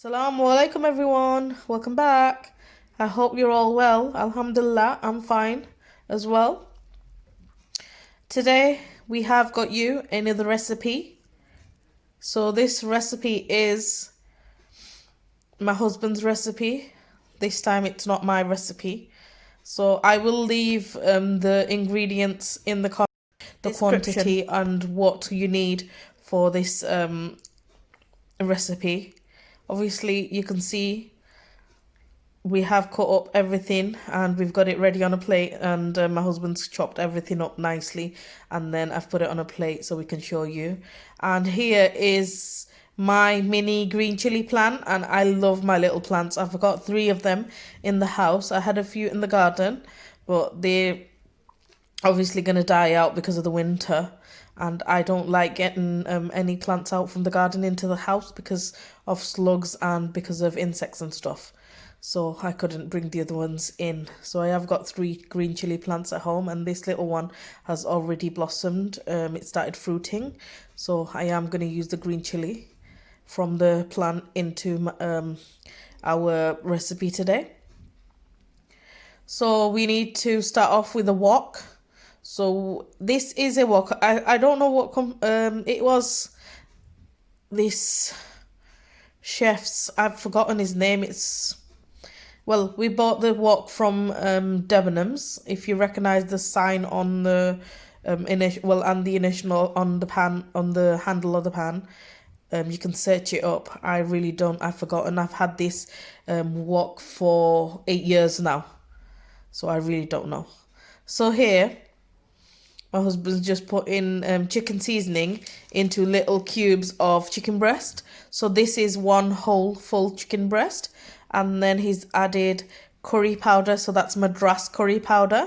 Assalamu alaikum everyone, welcome back. I hope you're all well. Alhamdulillah, I'm fine as well. Today we have got you another recipe. So this recipe is my husband's recipe. This time it's not my recipe. So I will leave the ingredients in the quantity and what you need for this recipe. Obviously you can see we have cut up everything and we've got it ready on a plate, and my husband's chopped everything up nicely and then I've put it on a plate so we can show you. And here is my mini green chili plant, and I love my little plants. I've got 3 of them in the house. I had a few in the garden, but they're obviously going to die out because of the winter, and I don't like getting any plants out from the garden into the house because of slugs and because of insects and stuff. So I couldn't bring the other ones in. So I have got 3 green chili plants at home, and this little one has already blossomed. It started fruiting. So I am going to use the green chili from the plant into our recipe today. So we need to start off with a wok. So this is a wok. I don't know what it was. This chef's, I've forgotten his name. Well, we bought the wok from Debenhams. If you recognize the sign on the and the initial on the pan, on the handle of the pan, you can search it up. I really don't. I've forgotten. I've had this wok for 8 years now, so I really don't know. So here, my husband's just put in chicken seasoning into little cubes of chicken breast. So this is 1 whole full chicken breast. And then he's added curry powder, so that's Madras curry powder.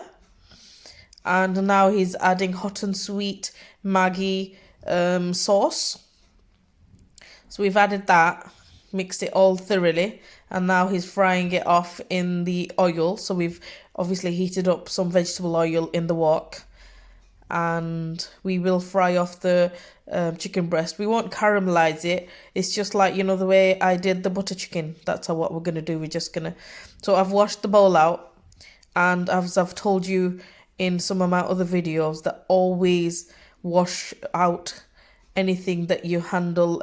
And now he's adding hot and sweet Maggie sauce. So we've added that, mixed it all thoroughly, and now he's frying it off in the oil. So we've obviously heated up some vegetable oil in the wok, and we will fry off the chicken breast. We won't caramelize it. It's just like, you know, the way I did the butter chicken. That's what we're going to do. We're just going to... So I've washed the bowl out, and as I've told you in some of my other videos, that always wash out anything that you handle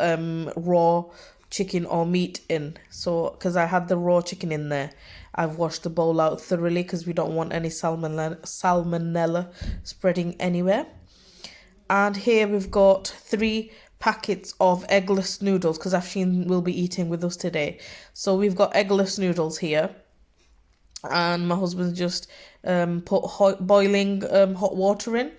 raw chicken or meat in. So because I had the raw chicken in there, I've washed the bowl out thoroughly because we don't want any salmonella spreading anywhere. And here we've got 3 packets of eggless noodles because Afshin will be eating with us today. So we've got eggless noodles here, and my husband just put boiling hot water in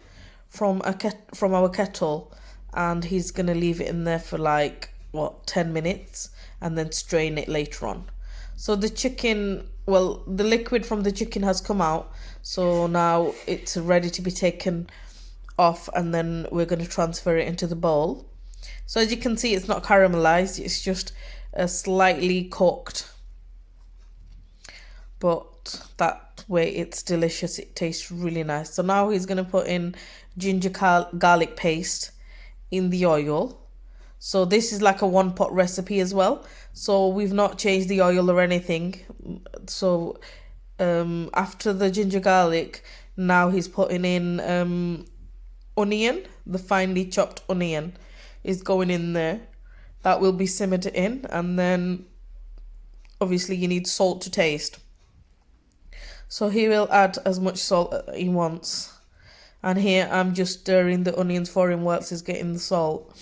from our kettle, and he's gonna leave it in there for like 10 minutes and then strain it later on. So the chicken, well, the liquid from the chicken has come out, so now it's ready to be taken off, and then we're going to transfer it into the bowl. So as you can see, it's not caramelized, it's just slightly cooked, but that way it's delicious. It tastes really nice. So now he's going to put in ginger garlic paste in the oil. So this is like a 1-pot recipe as well, so we've not changed the oil or anything. So after the ginger garlic, now he's putting in onion. The finely chopped onion is going in there. That will be simmered in, and then obviously you need salt to taste. So he will add as much salt as he wants, and here I'm just stirring the onions for him whilst he's getting the salt.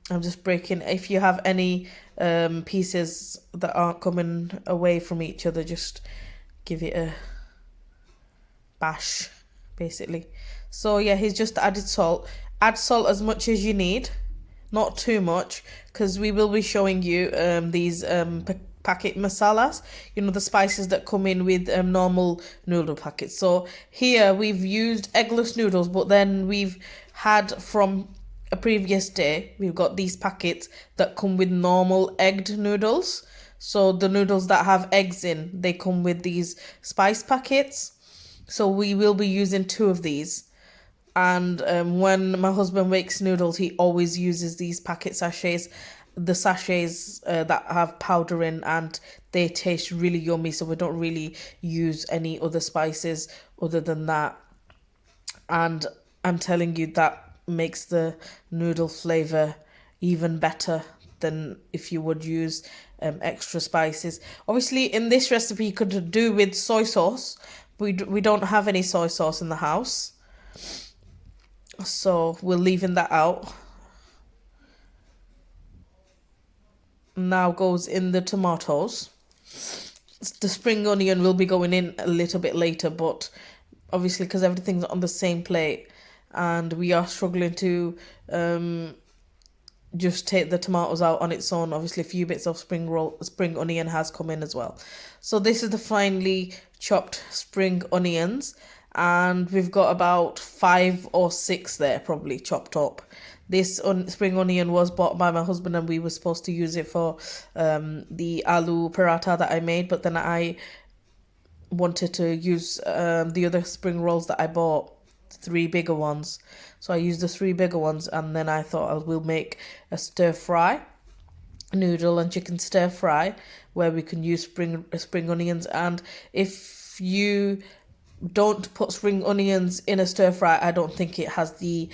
I'm just breaking. If you have any pieces that aren't coming away from each other, just give it a bash, basically. So yeah, he's just added salt. Add salt as much as you need, not too much, because we will be showing you these packet masalas, you know, the spices that come in with normal noodle packets. So here we've used eggless noodles, but then we've had from a previous day, we've got these packets that come with normal egged noodles. So the noodles that have eggs in, they come with these spice packets. So we will be using 2 of these. And when my husband makes noodles, he always uses these packet sachets. the sachets that have powder in, and they taste really yummy, so we don't really use any other spices other than that. And I'm telling you, that makes the noodle flavor even better than if you would use extra spices. Obviously, in this recipe, you could do with soy sauce. We don't have any soy sauce in the house, so we're leaving that out. Now goes in the tomatoes. The spring onion will be going in a little bit later, but obviously because everything's on the same plate and we are struggling to just take the tomatoes out on its own. Obviously, a few bits of spring onion has come in as well. So this is the finely chopped spring onions, and we've got about 5 or 6 there, probably chopped up. This spring onion was bought by my husband, and we were supposed to use it for the aloo paratha that I made, but then I wanted to use the other spring rolls that I bought, 3 bigger ones. So I used the 3 bigger ones, and then I thought I will make a stir fry, noodle and chicken stir fry, where we can use spring onions. And if you don't put spring onions in a stir fry, I don't think it has the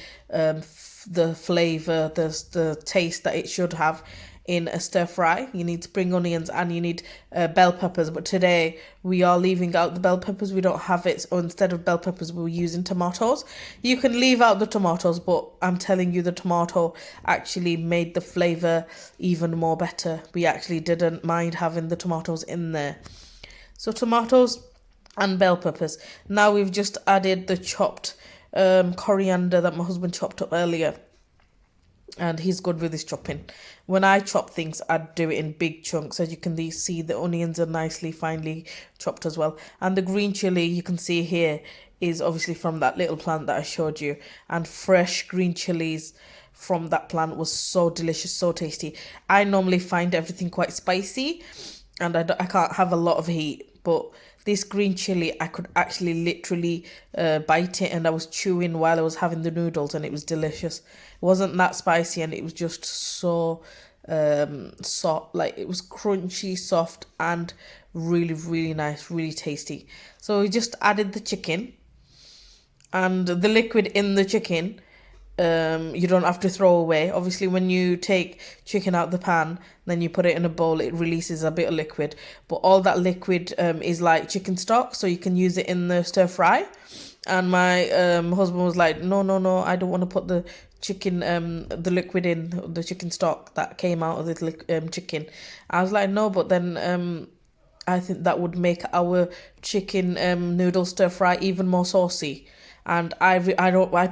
flavor, the taste that it should have in a stir fry. You need spring onions and you need bell peppers, but today we are leaving out the bell peppers. We don't have it, so instead of bell peppers we're using tomatoes. You can leave out the tomatoes, but I'm telling you, the tomato actually made the flavor even more better. We actually didn't mind having the tomatoes in there. So tomatoes and bell peppers. Now we've just added the chopped coriander that my husband chopped up earlier, and he's good with his chopping. When I chop things, I do it in big chunks. As you can see, the onions are nicely finely chopped as well. And the green chili you can see here is obviously from that little plant that I showed you, and fresh green chilies from that plant was so delicious, so tasty. I normally find everything quite spicy, and I can't have a lot of heat, but this green chili, I could actually literally bite it, and I was chewing while I was having the noodles, and it was delicious. It wasn't that spicy, and it was just so soft, like it was crunchy, soft, and really, really nice, really tasty. So we just added the chicken, and the liquid in the chicken you don't have to throw away. Obviously, when you take chicken out the pan, then you put it in a bowl, it releases a bit of liquid, but all that liquid is like chicken stock, so you can use it in the stir fry. And my husband was like, no, I don't want to put the chicken the liquid in, the chicken stock that came out of the chicken. I was like, no, but then I think that would make our chicken noodle stir fry even more saucy. And I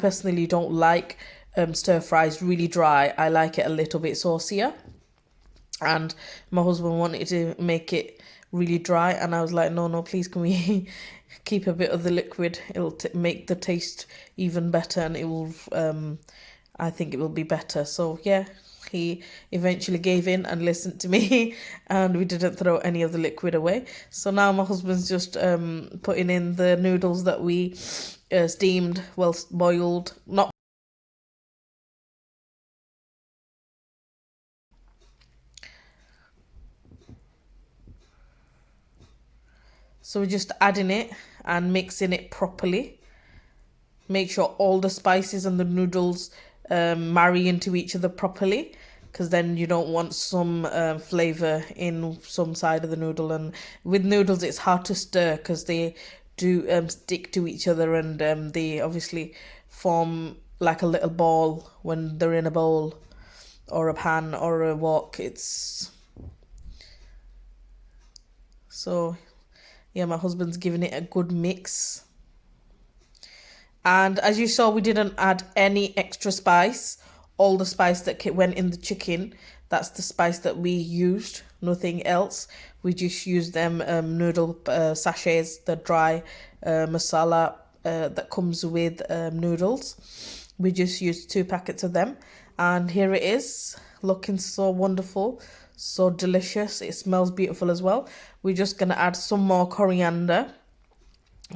personally don't like stir fries really dry. I like it a little bit saucier. And my husband wanted to make it really dry, and I was like, no, please, can we keep a bit of the liquid? It'll make the taste even better, and it will I think it will be better. So yeah, he eventually gave in and listened to me, and we didn't throw any of the liquid away. So now my husband's just putting in the noodles that we steamed, well, boiled, not. So we're just adding it and mixing it properly. Make sure all the spices and the noodles marry into each other properly, because then you don't want some flavor in some side of the noodle. And with noodles, it's hard to stir because they do stick to each other, and they obviously form like a little ball when they're in a bowl or a pan or a wok. It's so, yeah, my husband's giving it a good mix. And as you saw, we didn't add any extra spice. All the spice that went in the chicken, that's the spice that we used, nothing else. We just used them noodle sachets, the dry masala that comes with noodles. We just used 2 packets of them. And here it is, looking so wonderful, so delicious. It smells beautiful as well. We're just going to add some more coriander,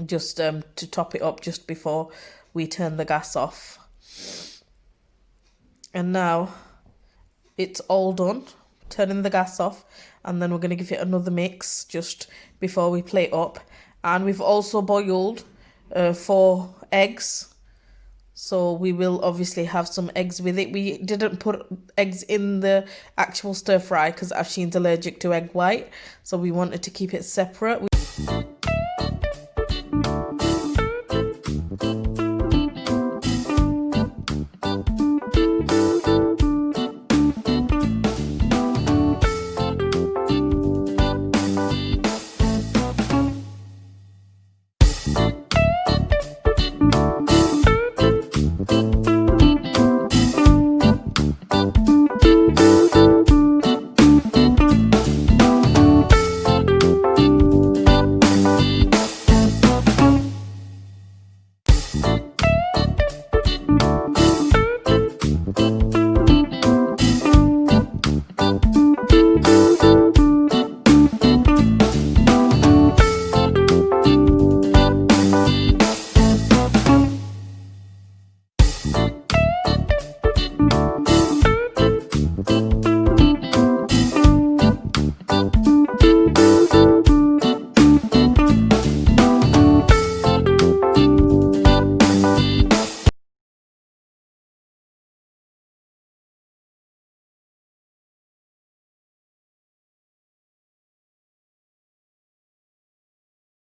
just to top it up just before we turn the gas off. And now it's all done, turning the gas off, and then we're going to give it another mix just before we plate up. And we've also boiled 4 eggs, so we will obviously have some eggs with it. We didn't put eggs in the actual stir fry because Afshin's allergic to egg white, so we wanted to keep it separate.